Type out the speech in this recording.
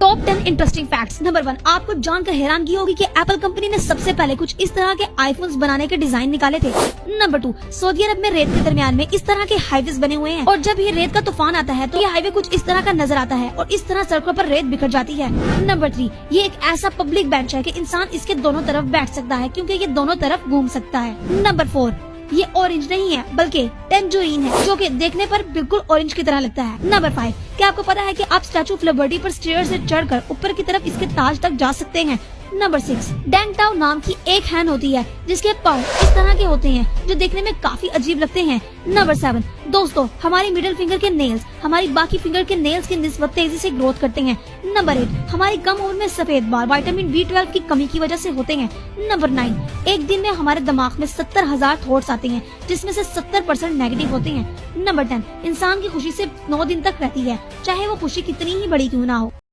Top 10 interesting facts. Number 1, आपको जानकर हैरानगी होगी कि एप्पल कंपनी ने सबसे पहले कुछ इस तरह के आईफोन्स बनाने के डिजाइन निकाले थे। नंबर 2, सऊदी अरब में रेत के दरमियान में इस तरह के हाईवेज बने हुए हैं और जब ये रेत का तूफान आता है तो ये हाईवे कुछ इस तरह का नजर आता है और इस तरह सड़कों पर रेत बिखर जाती है। नंबर 3, ये एक ऐसा पब्लिक बेंच है कि इंसान इसके दोनों तरफ बैठ सकता है क्योंकि ये दोनों तरफ घूम सकता है। नंबर 4, ये ऑरेंज नहीं है बल्कि टेंजरीन है जो कि देखने पर बिल्कुल ऑरेंज की तरह लगता है। नंबर 5, क्या आपको पता है कि आप स्टैचू ऑफ लिबर्टी पर स्टेयर से चढ़कर ऊपर की तरफ इसके ताज तक जा सकते हैं। नंबर 6, डैंगटाओ नाम की एक हैन होती है जिसके पाँव इस तरह के होते हैं जो देखने में काफी अजीब लगते हैं। नंबर 7, दोस्तों हमारी मिडिल फिंगर के नेल्स हमारी बाकी फिंगर के नेल्स की निस्बत तेजी से ग्रोथ करते हैं। नंबर 8, हमारी कम उम्र में सफेद बाल विटामिन B12 की कमी की वजह से होते हैं। नंबर 9, एक दिन में हमारे दिमाग में 70,000 थॉट्स आते हैं जिसमें से 70% नेगेटिव होते हैं। नंबर 10, इंसान की खुशी सिर्फ 9 दिन तक रहती है चाहे वो खुशी कितनी ही बड़ी क्यों ना हो।